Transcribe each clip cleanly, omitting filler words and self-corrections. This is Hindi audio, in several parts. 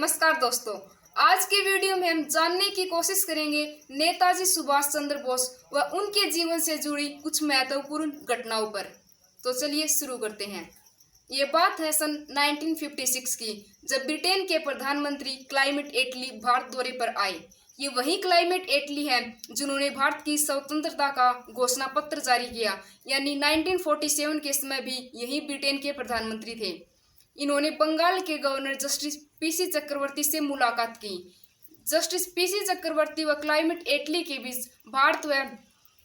नमस्कार दोस्तों, आज के वीडियो में हम जानने की कोशिश करेंगे नेताजी सुभाष चंद्र बोस व उनके जीवन से जुड़ी कुछ महत्वपूर्ण घटनाओं पर। तो चलिए शुरू करते हैं। ये बात है सन 1956 की, जब ब्रिटेन के प्रधानमंत्री क्लाइमेट एटली भारत दौरे पर आए। ये वही क्लाइमेट एटली हैं जिन्होंने भारत की स्वतंत्रता का घोषणा पत्र जारी किया, यानी 1947 के समय भी यही ब्रिटेन के प्रधानमंत्री थे। इन्होंने बंगाल के गवर्नर जस्टिस पीसी चक्रवर्ती से मुलाकात की। जस्टिस पीसी चक्रवर्ती व क्लाइमेट एटली के बीच भारत व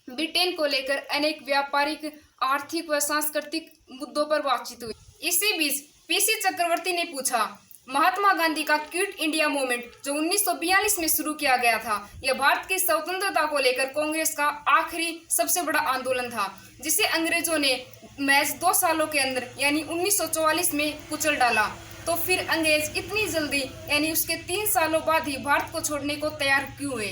ब्रिटेन को लेकर अनेक व्यापारिक, आर्थिक व सांस्कृतिक मुद्दों पर बातचीत हुई। इसी बीच पीसी चक्रवर्ती ने पूछा, महात्मा गांधी का क्विट इंडिया मूवमेंट जो 1942 में शुरू किया गया था, यह भारत की स्वतंत्रता को लेकर कांग्रेस का आखिरी सबसे बड़ा आंदोलन था, जिसे अंग्रेजों ने महज 2 सालों के अंदर यानी 1944 में कुचल डाला। तो फिर अंग्रेज इतनी जल्दी यानी उसके 3 सालों बाद ही भारत को छोड़ने को तैयार क्यों हुए?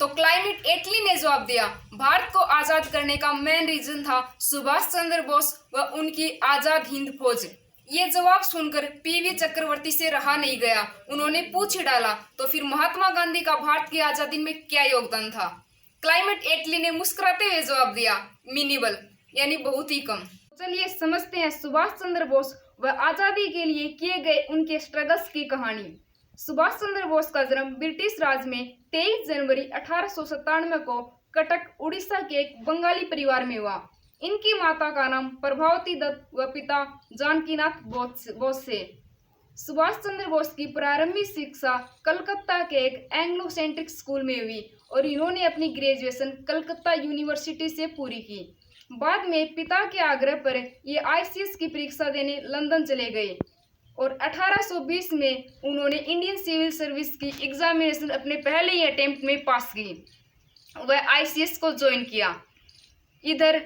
तो क्लाइमेट एटली ने जवाब दिया, भारत को आजाद करने का मेन रीजन था सुभाष चंद्र बोस व उनकी आजाद हिंद फौज। ये जवाब सुनकर पीवी चक्रवर्ती से रहा नहीं गया, उन्होंने पूछ ही डाला, तो फिर महात्मा गांधी का भारत की आजादी में क्या योगदान था? क्लाइमेट एटली ने मुस्कुराते हुए जवाब दिया, मिनिमल, यानी बहुत ही कम। चलिए समझते हैं सुभाष चंद्र बोस व आजादी के लिए किए गए उनके स्ट्रगल्स की कहानी। सुभाष चंद्र बोस का जन्म ब्रिटिश राज में 23 जनवरी 1897 को कटक, उड़ीसा के एक बंगाली परिवार में हुआ। इनकी माता का नाम प्रभावती दत्त व पिता जानकीनाथ बोस से। सुभाष चंद्र बोस की प्रारंभिक शिक्षा कलकत्ता के एक एंग्लो सेंट्रिक स्कूल में हुई और इन्होंने अपनी ग्रेजुएशन कलकत्ता यूनिवर्सिटी से पूरी की। बाद में पिता के आग्रह पर ये आईसीएस की परीक्षा देने लंदन चले गए और 1820 में उन्होंने इंडियन सिविल सर्विस की एग्जामिनेशन अपने पहले ही अटेम्प्ट में पास की। वह आईसीएस को ज्वाइन किया। इधर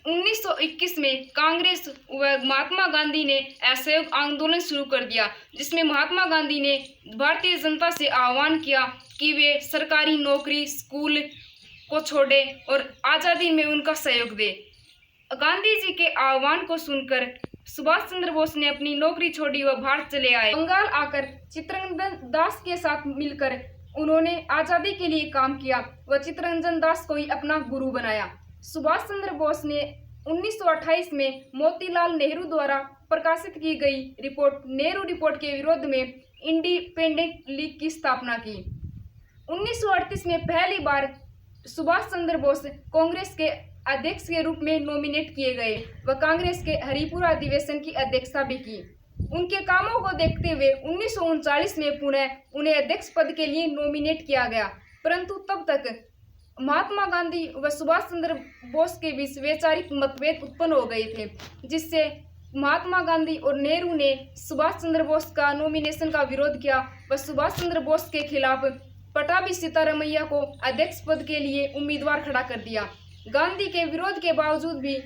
1921 में कांग्रेस व महात्मा गांधी ने असहयोग आंदोलन शुरू कर दिया, जिसमें महात्मा गांधी ने भारतीय जनता से आह्वान किया कि वे सरकारी नौकरी, स्कूल को छोड़े और आज़ादी में उनका सहयोग दे। गांधी जी के आह्वान को सुनकर सुभाष चंद्र बोस ने अपनी नौकरी छोड़ी व भारत चले आए। बंगाल आकर चित्तरंजन दास के साथ मिलकर उन्होंने आज़ादी के लिए काम किया व चित्तरंजन दास को ही अपना गुरु बनाया। सुभाष चंद्र बोस ने 1928 में मोतीलाल नेहरू द्वारा प्रकाशित की गई रिपोर्ट नेहरू रिपोर्ट के विरोध में इंडिपेंडेंट लीग की स्थापना की। 1938 में पहली बार सुभाष चंद्र बोस कांग्रेस के अध्यक्ष के रूप में नॉमिनेट किए गए व कांग्रेस के हरिपुर अधिवेशन की अध्यक्षता भी की। उनके कामों को देखते हुए 1939 में पुनः उन्हें अध्यक्ष पद के लिए नॉमिनेट किया गया, परंतु तब तक महात्मा गांधी व सुभाष चंद्र बोस के बीच वैचारिक मतभेद उत्पन्न हो गए थे, जिससे महात्मा गांधी और नेहरू ने सुभाष चंद्र बोस का नॉमिनेशन का विरोध किया व सुभाष चंद्र बोस के खिलाफ पटाभी सीतारामैया को अध्यक्ष पद के लिए उम्मीदवार खड़ा कर दिया। गांधी के विरोध के बावजूद भी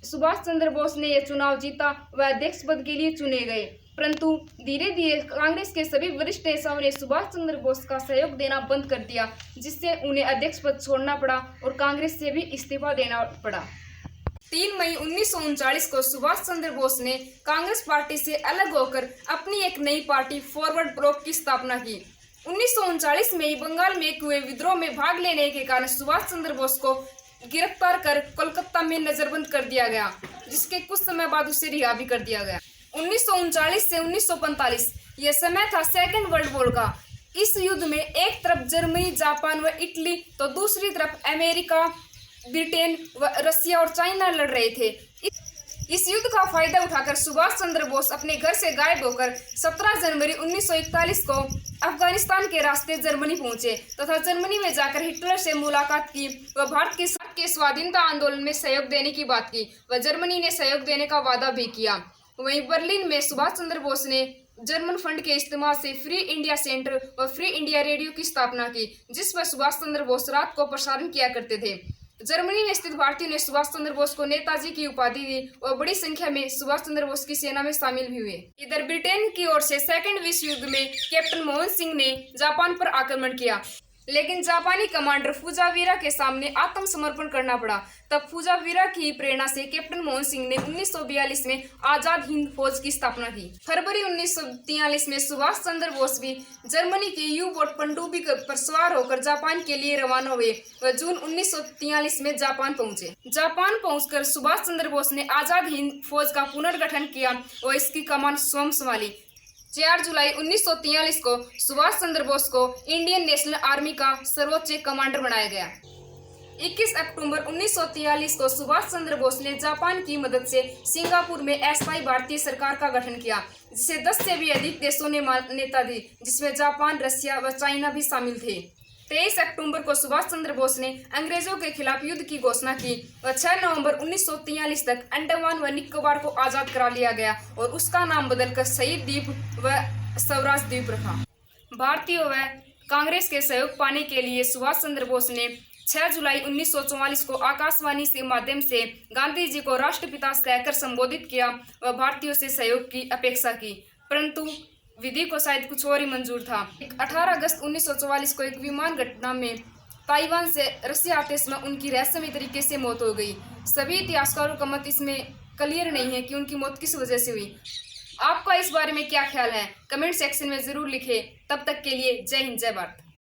सुभाष चंद्र बोस ने यह चुनाव जीता व अध्यक्ष पद के लिए चुने गए, परंतु धीरे धीरे कांग्रेस के सभी वरिष्ठ नेताओं ने सुभाष चंद्र बोस का सहयोग देना बंद कर दिया, जिससे उन्हें अध्यक्ष पद छोड़ना पड़ा और कांग्रेस से भी इस्तीफा देना पड़ा। 3 मई 1939 को सुभाष चंद्र बोस ने कांग्रेस पार्टी से अलग होकर अपनी एक नई पार्टी फॉरवर्ड ब्लॉक की स्थापना की। 1939 में ही बंगाल में हुए विद्रोह में भाग लेने के कारण सुभाष चंद्र बोस को गिरफ्तार कर कोलकाता में नजरबंद कर दिया गया, जिसके कुछ समय बाद उसे रिहा भी कर दिया गया। 1939 से 1945 यह समय था सेकेंड वर्ल्ड वॉर का। इस युद्ध में एक तरफ जर्मनी, जापान व इटली तो दूसरी तरफ अमेरिका, ब्रिटेन व रसिया और चाइना लड़ रहे थे। इस युद्ध का फायदा उठाकर सुभाष चंद्र बोस अपने घर से गायब होकर 17 जनवरी 1941 को अफगानिस्तान के रास्ते जर्मनी पहुंचे तथा जर्मनी में जाकर हिटलर से मुलाकात की व भारत के स्वाधीनता आंदोलन में सहयोग देने की बात की व जर्मनी ने सहयोग देने का वादा भी किया। वहीं बर्लिन में सुभाष चंद्र बोस ने जर्मन फंड के इस्तेमाल से फ्री इंडिया सेंटर व फ्री इंडिया रेडियो की स्थापना की, जिस पर सुभाष चंद्र बोस रात को प्रसारण किया करते थे। जर्मनी में स्थित भारतीयों ने सुभाष चंद्र बोस को नेताजी की उपाधि दी और बड़ी संख्या में सुभाष चंद्र बोस की सेना में शामिल भी हुए। इधर ब्रिटेन की ओर से सेकेंड विश्व युद्ध में कैप्टन मोहन सिंह ने जापान पर आक्रमण किया। लेकिन जापानी कमांडर फुजावीरा के सामने आत्मसमर्पण करना पड़ा। तब फुजावीरा की प्रेरणा से कैप्टन मोहन सिंह ने 1942 में आजाद हिंद फौज की स्थापना की। फरवरी 1943 में सुभाष चंद्र बोस भी जर्मनी के यू बोट पनडुब्बी पर सवार होकर जापान के लिए रवाना हुए व जून 1943 में जापान पहुंचे। जापान पहुंचकर सुभाष चंद्र बोस ने आजाद हिंद फौज का पुनर्गठन किया और इसकी कमान स्वयं संभाली। 4 जुलाई 1943 को सुभाष चंद्र बोस को इंडियन नेशनल आर्मी का सर्वोच्च कमांडर बनाया गया। 21 अक्टूबर 1943 को सुभाष चंद्र बोस ने जापान की मदद से सिंगापुर में अस्थायी भारतीय सरकार का गठन किया, जिसे 10 से भी अधिक देशों ने मान्यता दी, जिसमें जापान, रसिया व चाइना भी शामिल थे। 23 अक्टूबर को सुभाष चंद्र बोस ने अंग्रेजों के खिलाफ युद्ध की घोषणा की व 6 नवंबर 1943 तक अंडमान व निकोबार को आजाद करा लिया गया और उसका नाम बदलकर शहीद द्वीप व स्वराज द्वीप रखा। भारतीयों व कांग्रेस के सहयोग पाने के लिए सुभाष चंद्र बोस ने 6 जुलाई 1944 को आकाशवाणी के माध्यम से गांधी जी को राष्ट्रपिता कहकर संबोधित किया व भारतीयों से सहयोग की अपेक्षा की, परंतु विधि को शायद कुछ और ही मंजूर था। 18 अगस्त 1944 को एक विमान घटना में ताइवान से रसिया आते समय उनकी रहस्यमय तरीके से मौत हो गई। सभी इतिहासकारों का मत इसमें क्लियर नहीं है कि उनकी मौत किस वजह से हुई। आपका इस बारे में क्या ख्याल है? कमेंट सेक्शन में जरूर लिखें। तब तक के लिए जय हिंद, जय भारत।